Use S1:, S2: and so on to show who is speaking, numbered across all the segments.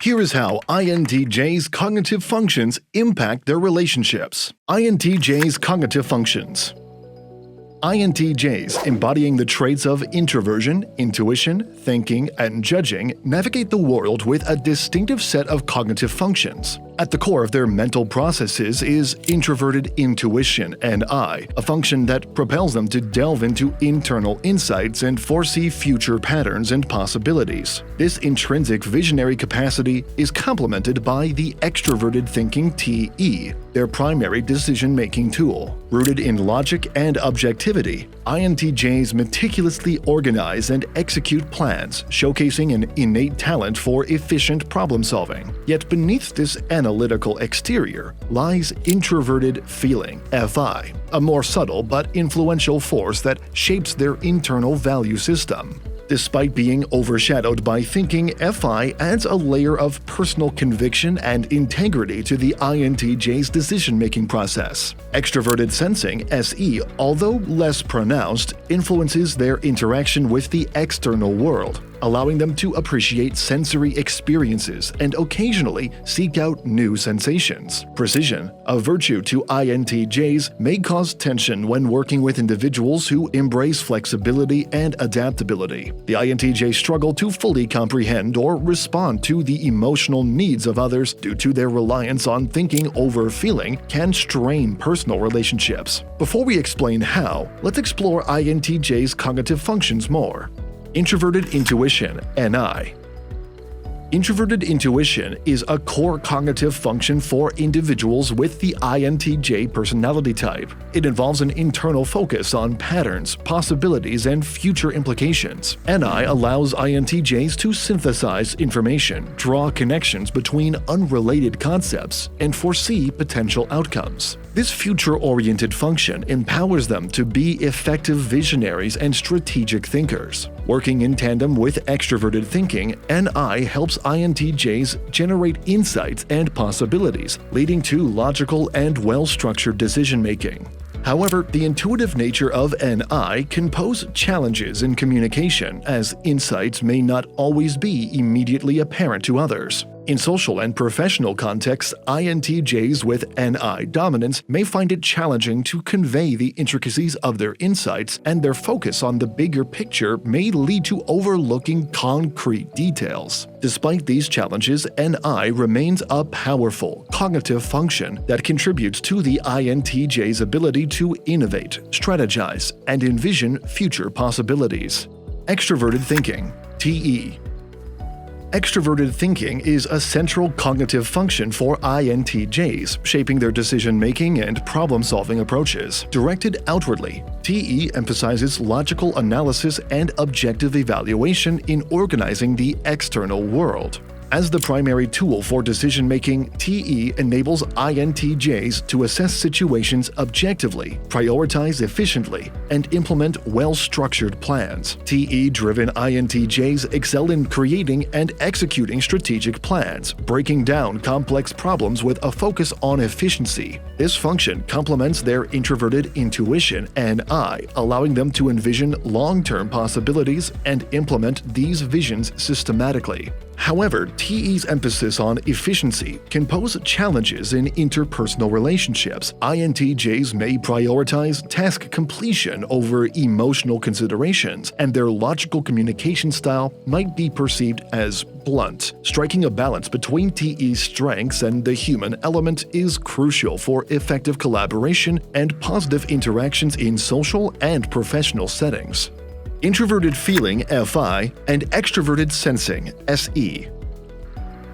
S1: Here is how INTJs' cognitive functions impact their relationships. INTJs' cognitive functions. INTJs, embodying the traits of introversion, intuition, thinking, and judging, navigate the world with a distinctive set of cognitive functions. At the core of their mental processes is Introverted Intuition, NI, a function that propels them to delve into internal insights and foresee future patterns and possibilities. This intrinsic visionary capacity is complemented by the Extraverted Thinking, TE, their primary decision-making tool. Rooted in logic and objectivity, INTJs meticulously organize and execute plans, showcasing an innate talent for efficient problem-solving. Yet beneath this analytical exterior lies introverted feeling, FI, a more subtle but influential force that shapes their internal value system. Despite being overshadowed by thinking, FI adds a layer of personal conviction and integrity to the INTJ's decision-making process. Extroverted sensing, SE, although less pronounced, influences their interaction with the external world, allowing them to appreciate sensory experiences and occasionally seek out new sensations. Precision, a virtue to INTJs, may cause tension when working with individuals who embrace flexibility and adaptability. The INTJs struggle to fully comprehend or respond to the emotional needs of others due to their reliance on thinking over feeling can strain personal relationships. Before we explain how, let's explore INTJs' cognitive functions more. Introverted Intuition, NI. Introverted intuition is a core cognitive function for individuals with the INTJ personality type. It involves an internal focus on patterns, possibilities, and future implications. NI allows INTJs to synthesize information, draw connections between unrelated concepts, and foresee potential outcomes. This future-oriented function empowers them to be effective visionaries and strategic thinkers. Working in tandem with extroverted thinking, NI helps INTJs generate insights and possibilities, leading to logical and well-structured decision-making. However, the intuitive nature of NI can pose challenges in communication, as insights may not always be immediately apparent to others. In social and professional contexts, INTJs with NI dominance may find it challenging to convey the intricacies of their insights, and their focus on the bigger picture may lead to overlooking concrete details. Despite these challenges, NI remains a powerful cognitive function that contributes to the INTJ's ability to innovate, strategize, and envision future possibilities. Extraverted Thinking, TE. Extroverted thinking is a central cognitive function for INTJs, shaping their decision-making and problem-solving approaches. Directed outwardly, TE emphasizes logical analysis and objective evaluation in organizing the external world. As the primary tool for decision-making, TE enables INTJs to assess situations objectively, prioritize efficiently, and implement well-structured plans. TE-driven INTJs excel in creating and executing strategic plans, breaking down complex problems with a focus on efficiency. This function complements their introverted intuition, NI, allowing them to envision long-term possibilities and implement these visions systematically. However, TE's emphasis on efficiency can pose challenges in interpersonal relationships. INTJs may prioritize task completion over emotional considerations, and their logical communication style might be perceived as blunt. Striking a balance between TE's strengths and the human element is crucial for effective collaboration and positive interactions in social and professional settings. Introverted feeling, FI, and extroverted sensing, SE.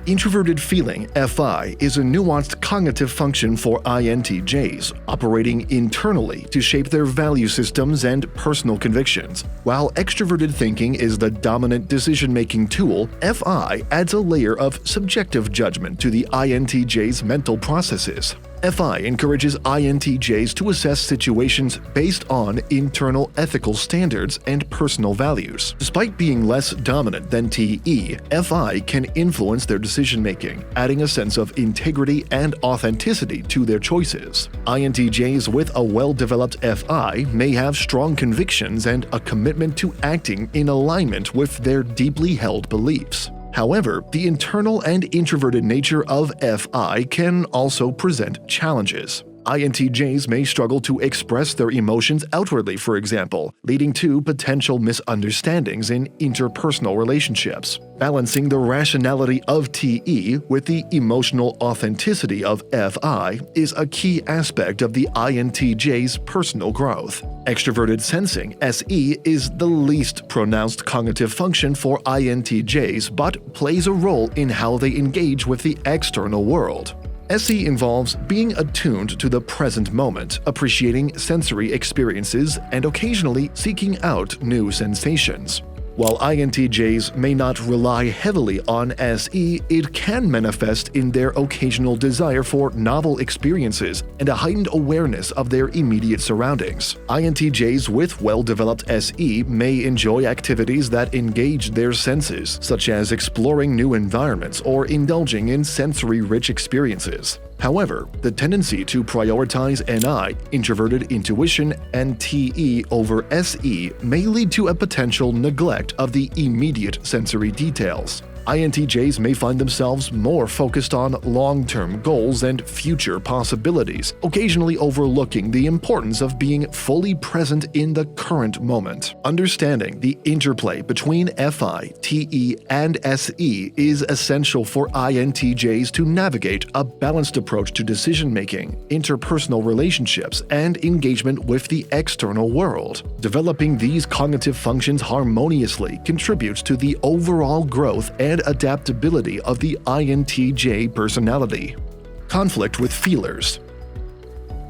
S1: Introverted feeling, FI, is a nuanced cognitive function for INTJs, operating internally to shape their value systems and personal convictions. While extroverted thinking is the dominant decision-making tool, FI adds a layer of subjective judgment to the INTJ's mental processes. FI encourages INTJs to assess situations based on internal ethical standards and personal values. Despite being less dominant than TE, FI can influence their decision-making, adding a sense of integrity and authenticity to their choices. INTJs with a well-developed FI may have strong convictions and a commitment to acting in alignment with their deeply held beliefs. However, the internal and introverted nature of FI can also present challenges. INTJs may struggle to express their emotions outwardly, for example, leading to potential misunderstandings in interpersonal relationships. Balancing the rationality of TE with the emotional authenticity of FI is a key aspect of the INTJ's personal growth. Extroverted sensing SE is the least pronounced cognitive function for INTJs but plays a role in how they engage with the external world. SE involves being attuned to the present moment, appreciating sensory experiences, and occasionally seeking out new sensations. While INTJs may not rely heavily on SE, it can manifest in their occasional desire for novel experiences and a heightened awareness of their immediate surroundings. INTJs with well-developed SE may enjoy activities that engage their senses, such as exploring new environments or indulging in sensory-rich experiences. However, the tendency to prioritize NI, Introverted Intuition, and TE over SE may lead to a potential neglect of the immediate sensory details. INTJs may find themselves more focused on long-term goals and future possibilities, occasionally overlooking the importance of being fully present in the current moment. Understanding the interplay between FI, TE, and SE is essential for INTJs to navigate a balanced approach to decision-making, interpersonal relationships, and engagement with the external world. Developing these cognitive functions harmoniously contributes to the overall growth and adaptability of the INTJ personality. Conflict with feelers.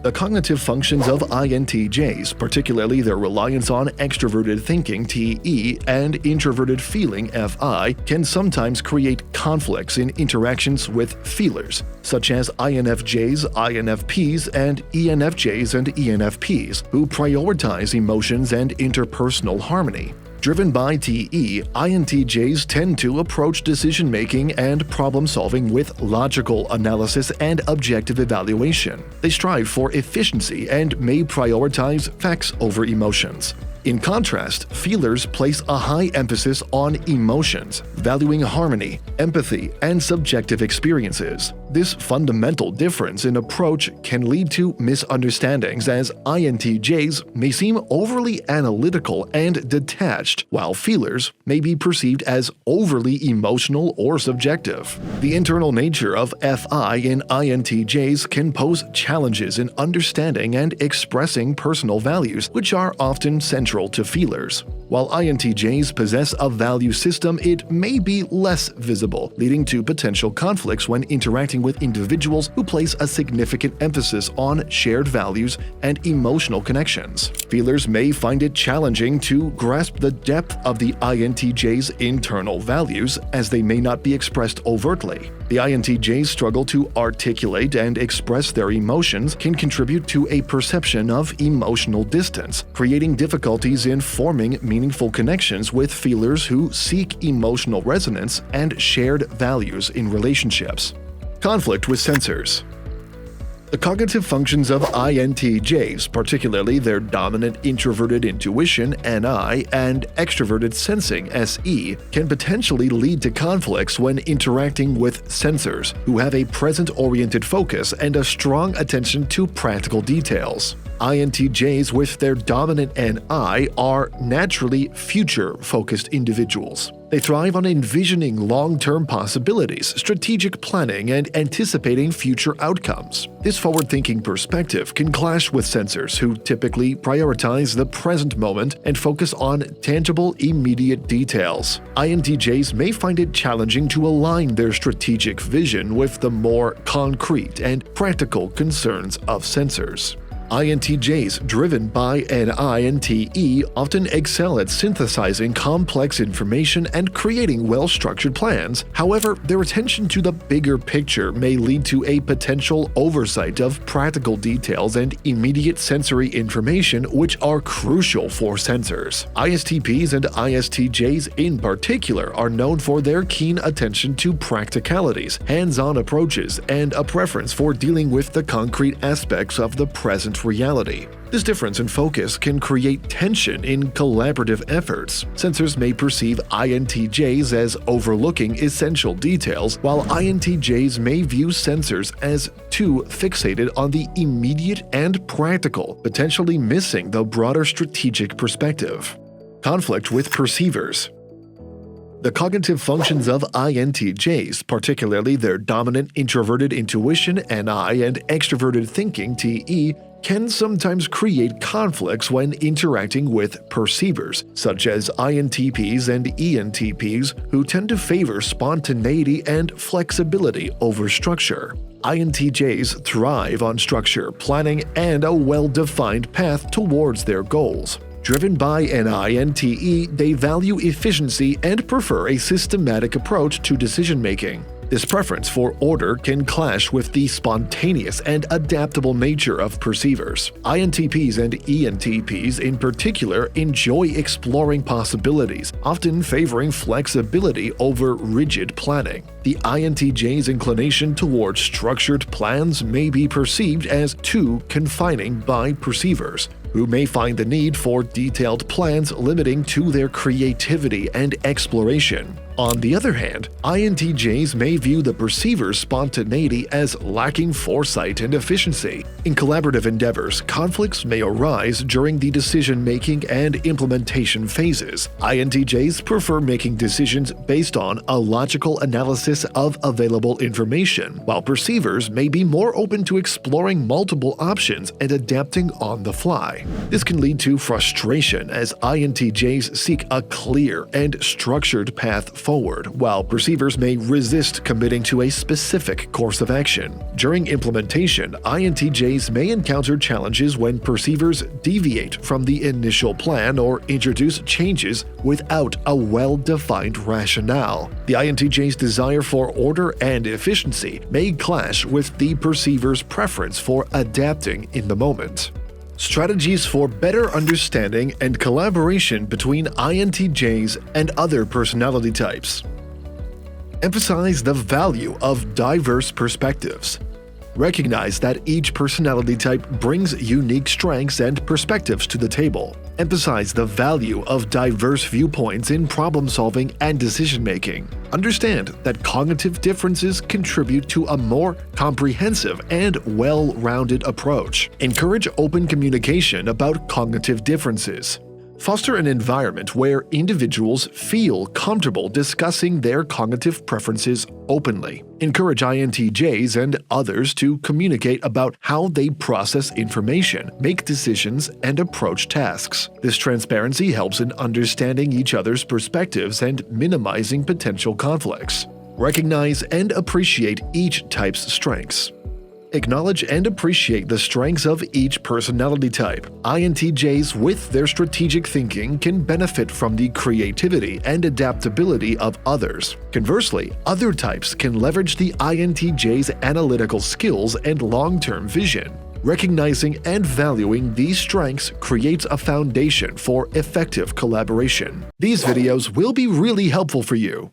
S1: The cognitive functions of INTJs, particularly their reliance on extraverted thinking (TE) and introverted feeling (FI), can sometimes create conflicts in interactions with feelers, such as INFJs, INFPs, and ENFJs and ENFPs, who prioritize emotions and interpersonal harmony. Driven by TE, INTJs tend to approach decision-making and problem-solving with logical analysis and objective evaluation. They strive for efficiency and may prioritize facts over emotions. In contrast, feelers place a high emphasis on emotions, valuing harmony, empathy, and subjective experiences. This fundamental difference in approach can lead to misunderstandings, as INTJs may seem overly analytical and detached, while feelers may be perceived as overly emotional or subjective. The internal nature of FI in INTJs can pose challenges in understanding and expressing personal values, which are often central to feelers. While INTJs possess a value system, it may be less visible, leading to potential conflicts when interacting with individuals who place a significant emphasis on shared values and emotional connections. Feelers may find it challenging to grasp the depth of the INTJ's internal values, as they may not be expressed overtly. The INTJ's struggle to articulate and express their emotions can contribute to a perception of emotional distance, creating difficulties in forming meaningful connections with feelers who seek emotional resonance and shared values in relationships. Conflict with sensors. The cognitive functions of INTJs, particularly their dominant introverted intuition (NI) and extroverted sensing (SE), can potentially lead to conflicts when interacting with sensors who have a present-oriented focus and a strong attention to practical details. INTJs with their dominant NI are naturally future-focused individuals. They thrive on envisioning long-term possibilities, strategic planning, and anticipating future outcomes. This forward-thinking perspective can clash with sensors who typically prioritize the present moment and focus on tangible, immediate details. INTJs may find it challenging to align their strategic vision with the more concrete and practical concerns of sensors. INTJs driven by NI and TE often excel at synthesizing complex information and creating well-structured plans. However, their attention to the bigger picture may lead to a potential oversight of practical details and immediate sensory information, which are crucial for sensors. ISTPs and ISTJs in particular are known for their keen attention to practicalities, hands-on approaches, and a preference for dealing with the concrete aspects of the present present reality. This difference in focus can create tension in collaborative efforts. Sensors may perceive INTJs as overlooking essential details, while INTJs may view sensors as too fixated on the immediate and practical, potentially missing the broader strategic perspective. Conflict with perceivers. The cognitive functions of INTJs, particularly their dominant Introverted Intuition (NI) and Extraverted Thinking (TE), can sometimes create conflicts when interacting with perceivers, such as INTPs and ENTPs, who tend to favor spontaneity and flexibility over structure. INTJs thrive on structure, planning, and a well-defined path towards their goals. Driven by NI and TE, they value efficiency and prefer a systematic approach to decision-making. This preference for order can clash with the spontaneous and adaptable nature of perceivers. INTPs and ENTPs in particular enjoy exploring possibilities, often favoring flexibility over rigid planning. The INTJ's inclination towards structured plans may be perceived as too confining by perceivers, who may find the need for detailed plans limiting to their creativity and exploration. On the other hand, INTJs may view the perceiver's spontaneity as lacking foresight and efficiency. In collaborative endeavors, conflicts may arise during the decision-making and implementation phases. INTJs prefer making decisions based on a logical analysis of available information, while perceivers may be more open to exploring multiple options and adapting on the fly. This can lead to frustration as INTJs seek a clear and structured path forward, while perceivers may resist committing to a specific course of action. During implementation, INTJs may encounter challenges when perceivers deviate from the initial plan or introduce changes without a well-defined rationale. The INTJ's desire for order and efficiency may clash with the perceiver's preference for adapting in the moment. Strategies for better understanding and collaboration between INTJs and other personality types. Emphasize the value of diverse perspectives. Recognize that each personality type brings unique strengths and perspectives to the table. Emphasize the value of diverse viewpoints in problem-solving and decision-making. Understand that cognitive differences contribute to a more comprehensive and well-rounded approach. Encourage open communication about cognitive differences. Foster an environment where individuals feel comfortable discussing their cognitive preferences openly. Encourage INTJs and others to communicate about how they process information, make decisions, and approach tasks. This transparency helps in understanding each other's perspectives and minimizing potential conflicts. Recognize and appreciate each type's strengths. Acknowledge and appreciate the strengths of each personality type. INTJs with their strategic thinking can benefit from the creativity and adaptability of others. Conversely, other types can leverage the INTJ's analytical skills and long-term vision. Recognizing and valuing these strengths creates a foundation for effective collaboration. These videos will be really helpful for you.